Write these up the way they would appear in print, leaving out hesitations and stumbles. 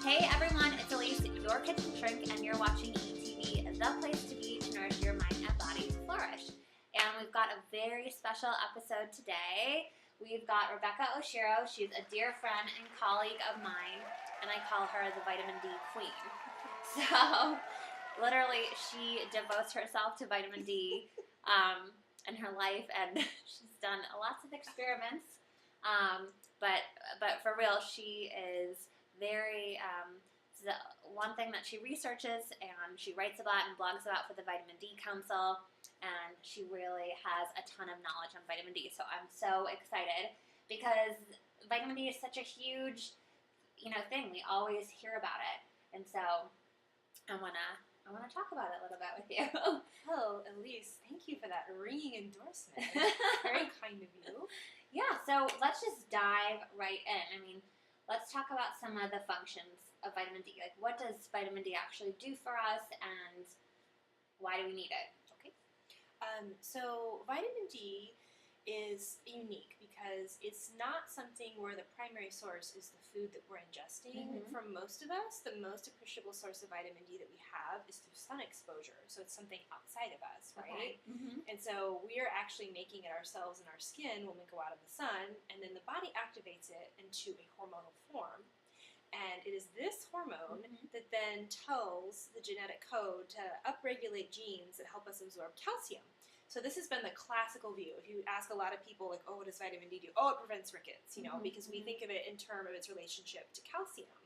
Hey everyone, it's Elise, your kitchen shrink, and you're watching ETV, the place to be to nourish your mind and body to flourish. And we've got a very special episode today. We've got Rebecca Oshiro. She's a dear friend and colleague of mine, and I call her the vitamin D queen. So, literally, she devotes herself to vitamin D in her life, and she's done lots of experiments. But for real, she is very, the one thing that she researches and she writes about and blogs about for the Vitamin D Council, and she really has a ton of knowledge on vitamin D. So I'm so excited because vitamin D is such a huge, thing. We always hear about it, and so I wanna talk about it a little bit with you. Oh, Elise, thank you for that ringing endorsement. Very kind of you. Yeah, so let's just dive right in. I mean, let's talk about some of the functions of vitamin D. Like, what does vitamin D actually do for us, and why do we need it? Okay. So vitamin D is unique because it's not something where the primary source is the food that we're ingesting. Mm-hmm. For most of us, the most appreciable source of vitamin D that we have is through sun exposure. So it's something outside of us, right? Okay. Mm-hmm. And so we are actually making it ourselves in our skin when we go out in the sun, and then the body activates it into a hormonal form. And it is this hormone that then tells the genetic code to upregulate genes that help us absorb calcium. So this has been the classical view. If you ask a lot of people, like, oh, what does vitamin D do? Oh, it prevents rickets, because we think of it in terms of its relationship to calcium.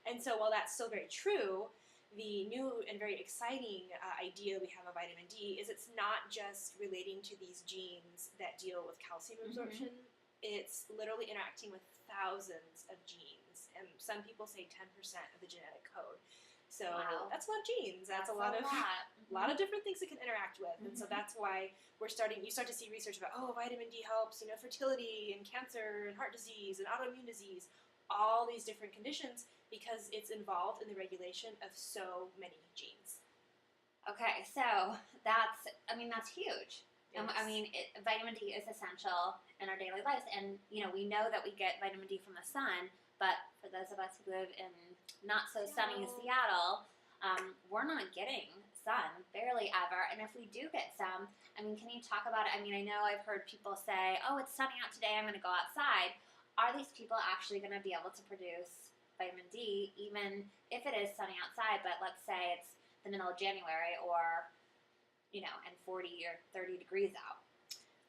And so while that's still very true, the new and very exciting idea we have of vitamin D is it's not just relating to these genes that deal with calcium absorption. It's literally interacting with thousands of genes. And some people say 10% of the genetic code. So that's a lot of genes. That's a lot of different things it can interact with. And so that's why you start to see research about, vitamin D helps, fertility and cancer and heart disease and autoimmune disease, all these different conditions, because it's involved in the regulation of so many genes. Okay, so that's huge. Yes. Vitamin D is essential in our daily lives, and we know that we get vitamin D from the sun. But for those of us who live in not so sunny Seattle, we're not getting sun, barely ever. And if we do get some, can you talk about it? I know I've heard people say, oh, it's sunny out today, I'm going to go outside. Are these people actually going to be able to produce vitamin D, even if it is sunny outside, but let's say it's the middle of January or, and 40 or 30 degrees out?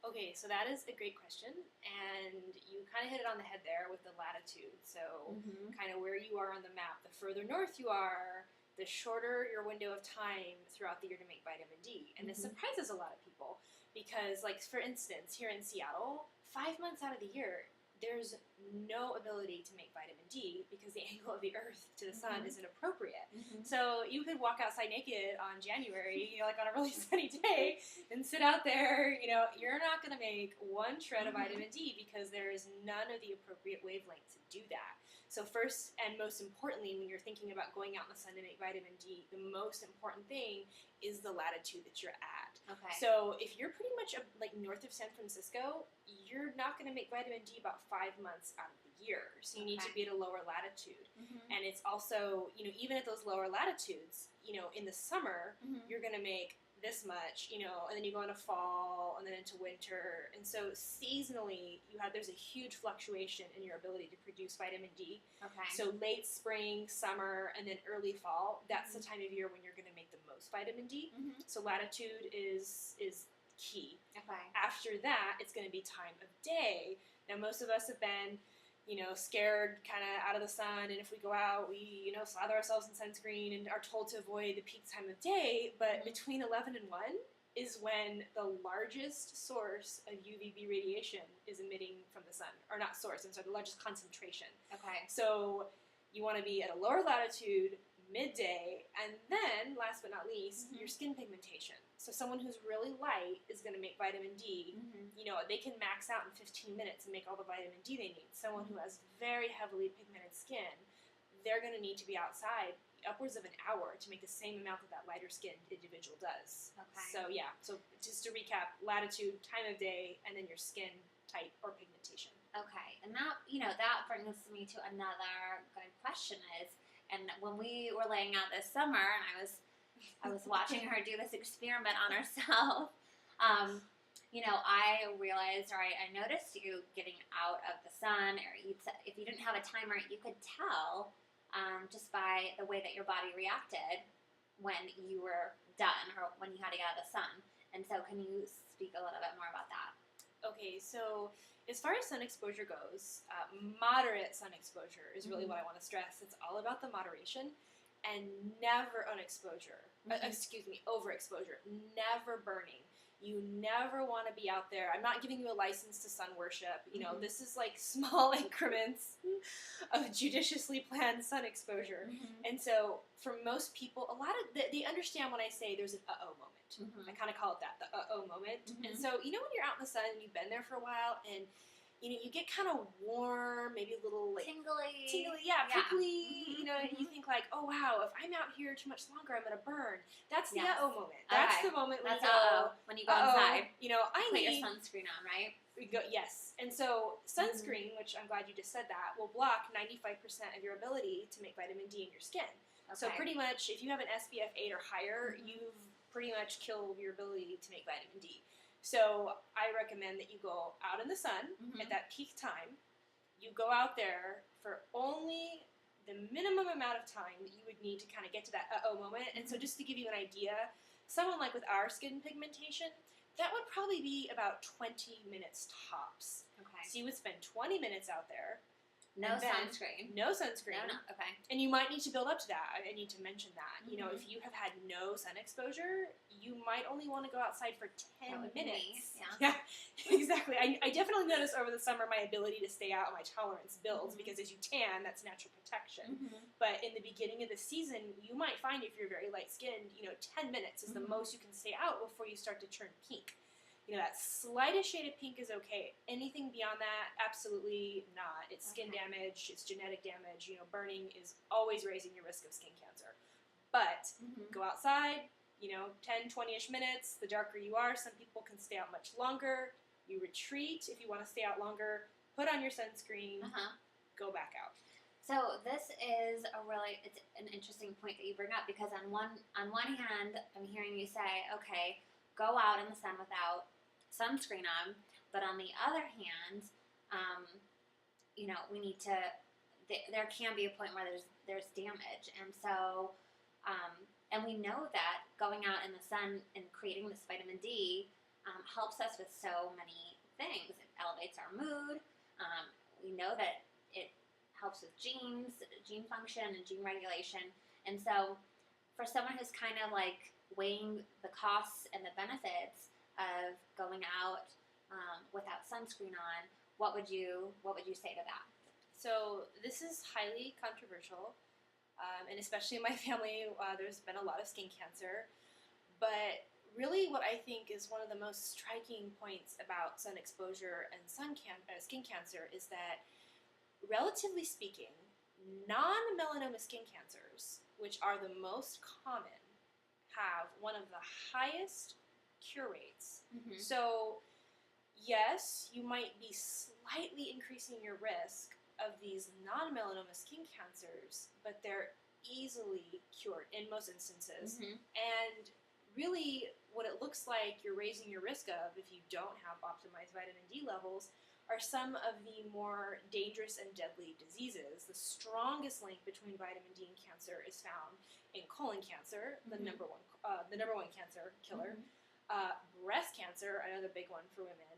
Okay, so that is a great question, and you kind of hit it on the head there with the latitude. So kind of where you are on the map, the further north you are, the shorter your window of time throughout the year to make vitamin D. And this surprises a lot of people because, like, for instance, here in Seattle, 5 months out of the year, there's no ability to make vitamin D because the angle of the earth to the sun isn't appropriate. So you could walk outside naked on January, like on a really sunny day, and sit out there, you're not going to make one shred of vitamin D because there is none of the appropriate wavelength to do that. So first and most importantly, when you're thinking about going out in the sun to make vitamin D, the most important thing is the latitude that you're at. Okay. So if you're pretty much like north of San Francisco, you're not going to make vitamin D about 5 months out of the year. So you need to be at a lower latitude. And it's also, even at those lower latitudes, in the summer, you're going to make this much, and then you go into fall and then into winter. And so seasonally, there's a huge fluctuation in your ability to produce vitamin D. Okay. So late spring, summer, and then early fall, that's the time of year when you're going to make the most vitamin D. So latitude is key. Okay. After that, it's going to be time of day. Now, most of us have been, scared kind of out of the sun, and if we go out, we, slather ourselves in sunscreen and are told to avoid the peak time of day, but between 11 and 1 is when the largest source of UVB radiation is emitting from the sun. Or not source, I'm sorry, the largest concentration. Okay. So you want to be at a lower latitude, midday, and then, last but not least, your skin pigmentation. So someone who's really light is going to make vitamin D. They can max out in 15 minutes and make all the vitamin D they need. Someone who has very heavily pigmented skin, they're going to need to be outside upwards of an hour to make the same amount that lighter skinned individual does. Okay. So yeah, so just to recap, latitude, time of day, and then your skin type or pigmentation. Okay, and that brings me to another good question is, And when we were laying out this summer, and I was watching her do this experiment on herself. I realized, or I noticed you getting out of the sun, or if you didn't have a timer, you could tell just by the way that your body reacted when you were done or when you had to get out of the sun. And so can you speak a little bit more about that? Okay, so as far as sun exposure goes, moderate sun exposure is really what I want to stress. It's all about the moderation and never overexposure, never burning. You never want to be out there. I'm not giving you a license to sun worship. This is like small increments of judiciously planned sun exposure. And so for most people, a lot of they understand when I say there's an uh-oh moment. I kind of call it that, the uh-oh moment. And so, when you're out in the sun and you've been there for a while and you get kind of warm, maybe a little like tingly, prickly, and you think like, oh wow, if I'm out here too much longer, I'm gonna burn. That's the uh-oh moment. That's the moment when you go inside. I put need your sunscreen on, right? Yes, and so sunscreen, which I'm glad you just said that, will block 95% of your ability to make vitamin D in your skin. Okay. So pretty much, if you have an SPF 8 or higher, you've pretty much killed your ability to make vitamin D. So I recommend that you go out in the sun at that peak time. You go out there for only the minimum amount of time that you would need to kind of get to that uh-oh moment. And so just to give you an idea, someone like with our skin pigmentation, that would probably be about 20 minutes tops. Okay. So you would spend 20 minutes out there. No sunscreen. No sunscreen. No. Okay. And you might need to build up to that. I need to mention that. If you have had no sun exposure, you might only want to go outside for 10 minutes. Yeah, exactly. I definitely noticed over the summer my ability to stay out and my tolerance builds because as you tan, that's natural protection. But in the beginning of the season, you might find if you're very light-skinned, 10 minutes is the most you can stay out before you start to turn pink. That slightest shade of pink is okay. Anything beyond that, absolutely not. It's skin damage, it's genetic damage. Burning is always raising your risk of skin cancer. But go outside, 10, 20-ish minutes. The darker you are, some people can stay out much longer. You retreat if you want to stay out longer. Put on your sunscreen. Go back out. So this is it's an interesting point that you bring up because on one hand, I'm hearing you say, okay, go out in the sun without sunscreen on, but on the other hand, we need to. There can be a point where there's damage, and so, and we know that going out in the sun and creating this vitamin D helps us with so many things. It elevates our mood. We know that it helps with gene function and gene regulation, and so for someone who's kind of like weighing the costs and the benefits of going out without sunscreen on, what would you say to that? So this is highly controversial, and especially in my family, there's been a lot of skin cancer. But really, what I think is one of the most striking points about sun exposure and skin cancer is that, relatively speaking, non-melanoma skin cancers, which are the most common, have one of the highest cure rates. So, yes, you might be slightly increasing your risk of these non-melanoma skin cancers, but they're easily cured in most instances. And really, what it looks like you're raising your risk of if you don't have optimized vitamin D levels are some of the more dangerous and deadly diseases. The strongest link between vitamin D and cancer is found in colon cancer, the number one cancer killer. Breast cancer, another big one for women,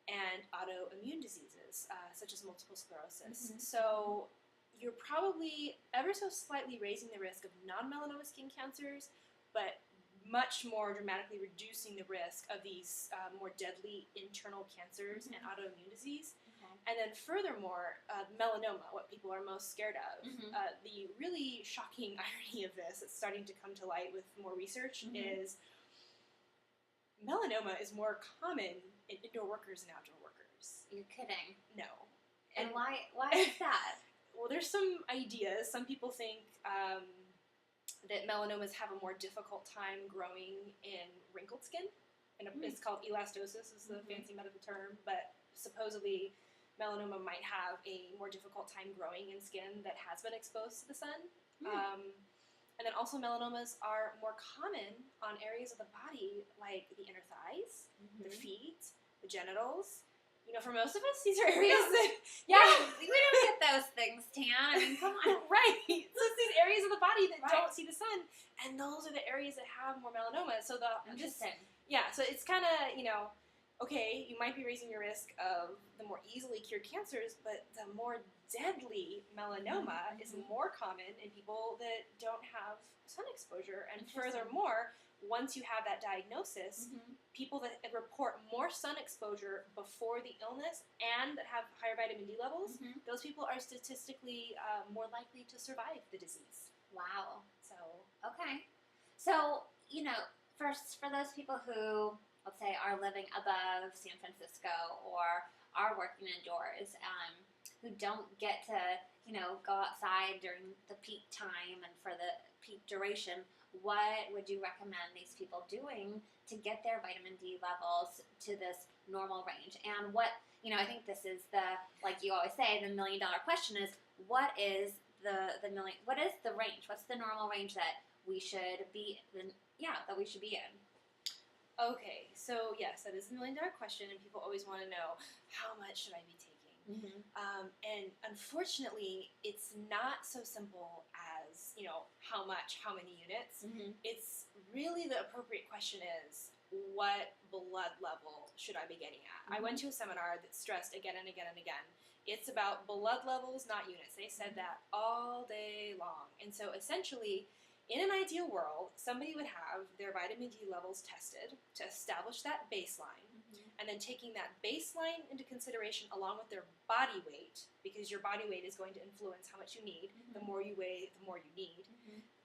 and autoimmune diseases such as multiple sclerosis. So you're probably ever so slightly raising the risk of non-melanoma skin cancers, but much more dramatically reducing the risk of these more deadly internal cancers and autoimmune disease. And then furthermore, melanoma, what people are most scared of. The really shocking irony of this that's starting to come to light with more research is melanoma is more common in indoor workers and outdoor workers. You're kidding. No. And why is that? Well, there's some ideas. Some people think that melanomas have a more difficult time growing in wrinkled skin. And it's called elastosis is the fancy medical term. But supposedly, melanoma might have a more difficult time growing in skin that has been exposed to the sun. And then also melanomas are more common on areas of the body like the inner thighs, the feet, the genitals. You know, for most of us, these are areas that... we don't get those things, Tan. I mean, come on. Right. So it's these areas of the body that don't see the sun, and those are the areas that have more melanoma. So Interesting. So it's kind of, you know, okay, you might be raising your risk of the more easily cured cancers, but the more deadly melanoma is more common in people that don't have sun exposure. And furthermore, once you have that diagnosis, people that report more sun exposure before the illness and that have higher vitamin D levels, those people are statistically more likely to survive the disease. Wow. So, okay. So, you know, first, for those people who, let's say, are living above San Francisco or are working indoors, who don't get to, you know, go outside during the peak time and for the peak duration, what would you recommend these people doing to get their vitamin D levels to this normal range? And what, you know, I think this is the, like you always say, the $1 million question is, what is what is the range? What's the normal range that we should be in? That we should be in. Okay, so yes, that is the $1 million question, and people always want to know, how much should I be taking? And unfortunately, it's not so simple as, you know, how much, how many units. It's really, the appropriate question is, what blood level should I be getting at? I went to a seminar that stressed again and again and again, it's about blood levels, not units. They said that all day long. And so essentially, in an ideal world, somebody would have their vitamin D levels tested to establish that baseline, and then taking that baseline into consideration along with their body weight, because your body weight is going to influence how much you need. The more you weigh, the more you need.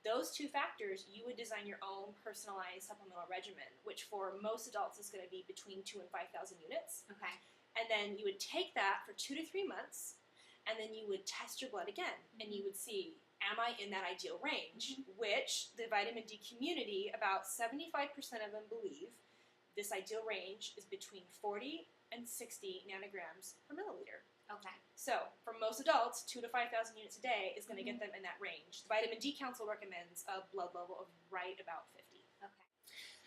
Those two factors, you would design your own personalized supplemental regimen, which for most adults is going to be between 2,000 and 5,000 units. Okay. And then you would take that for 2 to 3 months, and then you would test your blood again, and you would see, am I in that ideal range? Which the vitamin D community, about 75% of them believe this ideal range is between 40 and 60 nanograms per milliliter. Okay. So, for most adults, 2,000 to 5,000 units a day is going to get them in that range. The Vitamin D Council recommends a blood level of right about 50. Okay.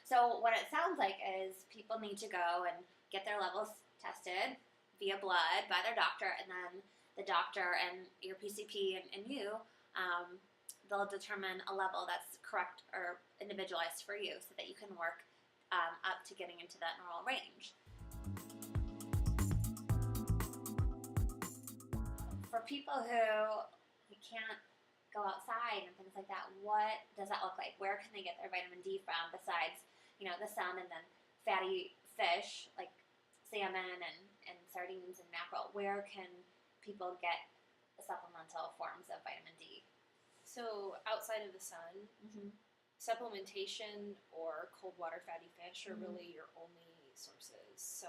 So, what it sounds like is people need to go and get their levels tested via blood by their doctor, and then the doctor and your PCP and you, they'll determine a level that's correct or individualized for you so that you can work up to getting into that normal range. For people who can't go outside and things like that, what does that look like? Where can they get their vitamin D from besides, you know, the sun and then fatty fish like salmon and sardines and mackerel? Where can people get supplemental forms of vitamin D? So outside of the sun, supplementation or cold water fatty fish are really your only sources. So,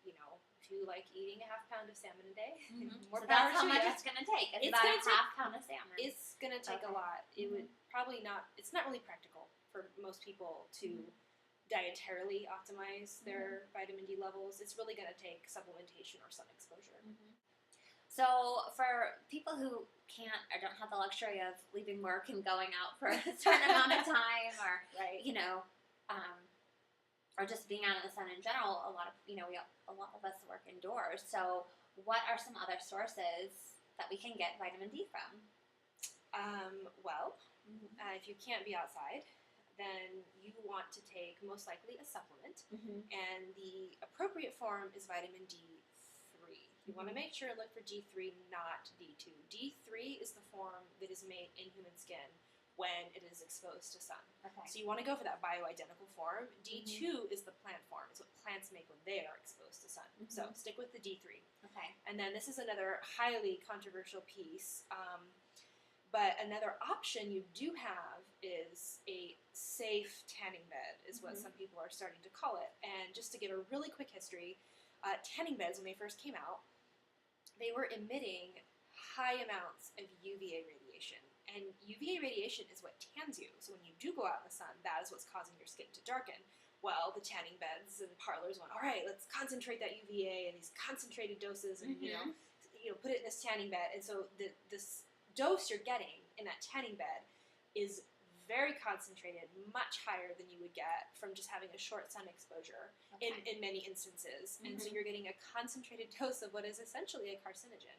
you know, if you like eating a half pound of salmon a day, more so power that's how to much you. it's going to take. It's about a half pound of salmon. It's going to take a lot. It would probably not, it's not really practical for most people to dietarily optimize their vitamin D levels. It's really going to take supplementation or sun exposure. So for people who can't or don't have the luxury of leaving work and going out for a certain amount of time, or you know, or just being out in the sun in general, a lot of us work indoors. So what are some other sources that we can get vitamin D from? If you can't be outside, then you want to take most likely a supplement, and the appropriate form is vitamin D3. You want to make sure to look for D3, not D2. D3 is the form that is made in human skin when it is exposed to sun. Okay. So you want to go for that bioidentical form. D2 is the plant form. It's what plants make when they are exposed to sun. So stick with the D3. Okay. And then this is another highly controversial piece. But another option you do have is a safe tanning bed, is what some people are starting to call it. And just to give a really quick history, tanning beds, when they first came out, they were emitting high amounts of UVA radiation. And UVA radiation is what tans you. So when you do go out in the sun, that is what's causing your skin to darken. Well, the tanning beds and parlors went, all right, let's concentrate that UVA in these concentrated doses and, you know, put it in this tanning bed. And so this dose you're getting in that tanning bed is very concentrated, much higher than you would get from just having a short sun exposure in many instances. And so you're getting a concentrated dose of what is essentially a carcinogen.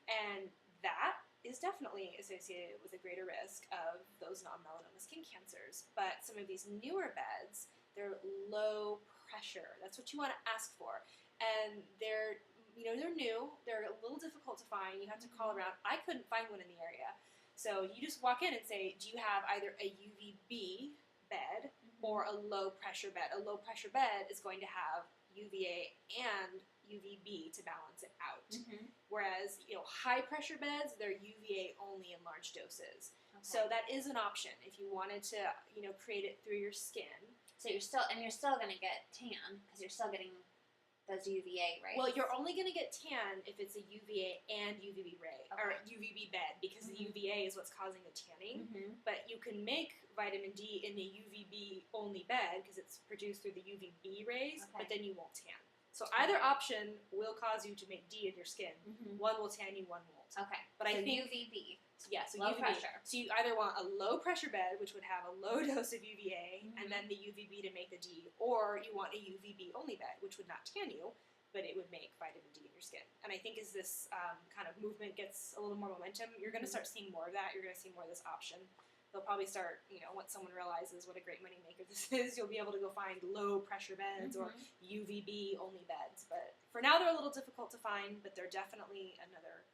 And that is definitely associated with a greater risk of those non-melanoma skin cancers. But some of these newer beds, they're low pressure. That's what you want to ask for. And they're new. They're a little difficult to find. You have to call around. I couldn't find one in the area. So you just walk in and say, do you have either a UVB bed or a low pressure bed? A low pressure bed is going to have UVA and UVB to balance it out. Whereas, high pressure beds, they're UVA only in large doses. So that is an option if you wanted to, create it through your skin. So you're still going to get tan because you're still getting those UVA rays. Well, you're only going to get tan if it's a UVA and UVB ray, or UVB bed, because the UVA is what's causing the tanning. But you can make vitamin D in the UVB only bed because it's produced through the UVB rays, but then you won't tan. So either option will cause you to make D in your skin. One will tan you, one won't. Okay. But so I think UVB. Yeah, so low UVB. pressure. So you either want a low pressure bed, which would have a low dose of UVA, and then the UVB to make the D, or you want a UVB only bed, which would not tan you, but it would make vitamin D in your skin. And I think as this kind of movement gets a little more momentum, you're going to start seeing more of that. You're going to see more of this option. They'll probably start, once someone realizes what a great moneymaker this is, you'll be able to go find low pressure beds or UVB only beds. But for now, they're a little difficult to find, but they're definitely another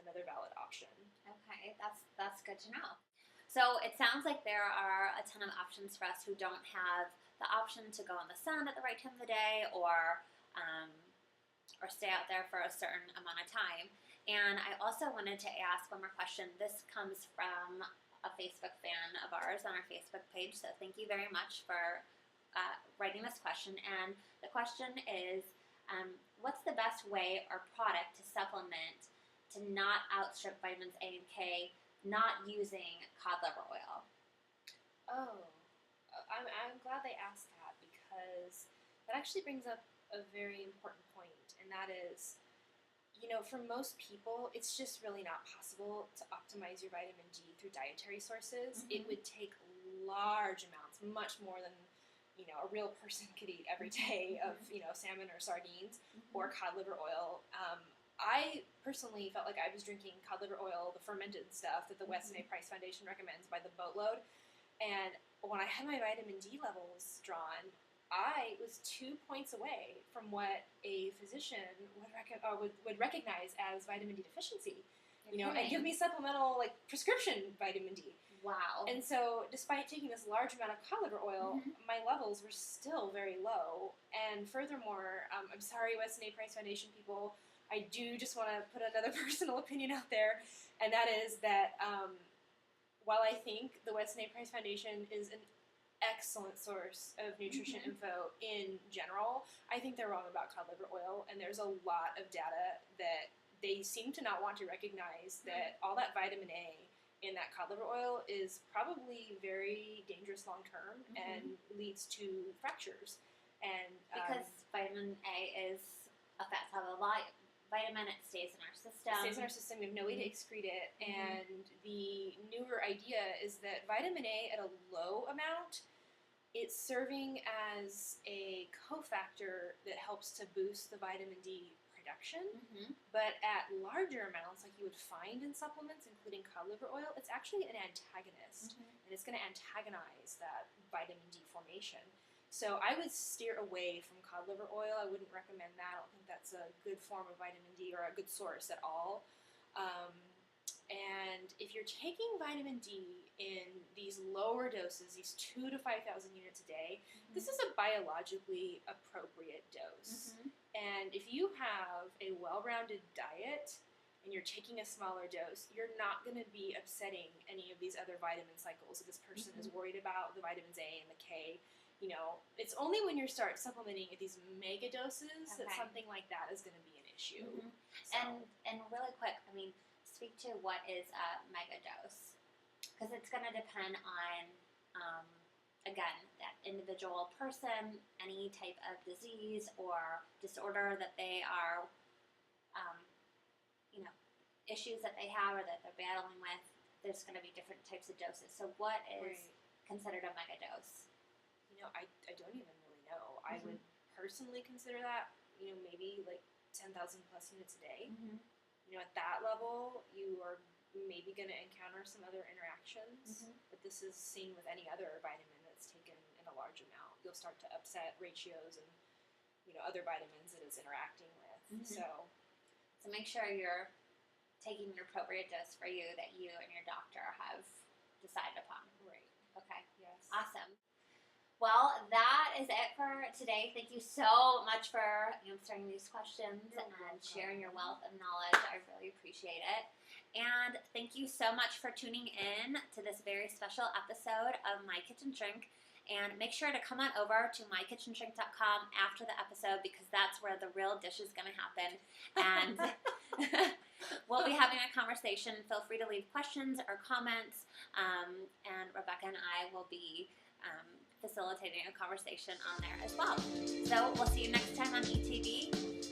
valid option. Okay, that's good to know. So it sounds like there are a ton of options for us who don't have the option to go in the sun at the right time of the day or stay out there for a certain amount of time. And I also wanted to ask one more question. This comes from a Facebook fan of ours on our Facebook page, so thank you very much for writing this question. And the question is, what's the best way or product to supplement to not outstrip vitamins A and K, not using cod liver oil? I'm glad they asked that because that actually brings up a very important point, and that is, for most people, it's just really not possible to optimize your vitamin D through dietary sources. It would take large amounts, much more than, a real person could eat every day of, salmon or sardines or cod liver oil. I personally felt like I was drinking cod liver oil, the fermented stuff that the Weston A. Price Foundation recommends, by the boatload. And when I had my vitamin D levels drawn, I was 2 points away from what a physician would recognize as vitamin D deficiency. And give me supplemental, prescription vitamin D. Wow. And so, despite taking this large amount of cod liver oil, my levels were still very low. And furthermore, I'm sorry, Weston A. Price Foundation people, I do just want to put another personal opinion out there, and that is that while I think the Weston A. Price Foundation is an excellent source of nutrition info in general, I think they're wrong about cod liver oil, and there's a lot of data that they seem to not want to recognize that all that vitamin A in that cod liver oil is probably very dangerous long term and leads to fractures. And because vitamin A is a fat soluble vitamin, it stays in our system. It stays in our system. We have no way to excrete it. And the newer idea is that vitamin A at a low amount, it's serving as a cofactor that helps to boost the vitamin D production. But at larger amounts, like you would find in supplements, including cod liver oil, it's actually an antagonist. And it's going to antagonize that vitamin D formation. So I would steer away from cod liver oil. I wouldn't recommend that. I don't think that's a good form of vitamin D or a good source at all. And if you're taking vitamin D in these lower doses, these 2,000 to 5,000 units a day, this is a biologically appropriate dose. And if you have a well-rounded diet and you're taking a smaller dose, you're not going to be upsetting any of these other vitamin cycles that this person is worried about, the vitamins A and the K. It's only when you start supplementing at these mega doses that something like that is going to be an issue. So. And really quick, speak to what is a mega dose, because it's going to depend on, again, that individual person, any type of disease or disorder that they are, issues that they have or that they're battling with. there's going to be different types of doses. So what is Right. considered a mega dose? I don't even really know. I would personally consider that, maybe like 10,000 plus units a day. At that level, you are maybe going to encounter some other interactions, but this is seen with any other vitamin that's taken in a large amount. You'll start to upset ratios and, other vitamins it is interacting with. So make sure you're taking an appropriate dose for you that you and your doctor have decided upon. Right. Okay. Yes. Awesome. Well, that is it for today. Thank you so much for answering these questions and sharing your wealth of knowledge. I really appreciate it. And thank you so much for tuning in to this very special episode of My Kitchen Shrink. And make sure to come on over to mykitchenshrink.com after the episode, because that's where the real dish is going to happen. And we'll be having a conversation. Feel free to leave questions or comments. And Rebecca and I will be facilitating a conversation on there as well. So we'll see you next time on ETV.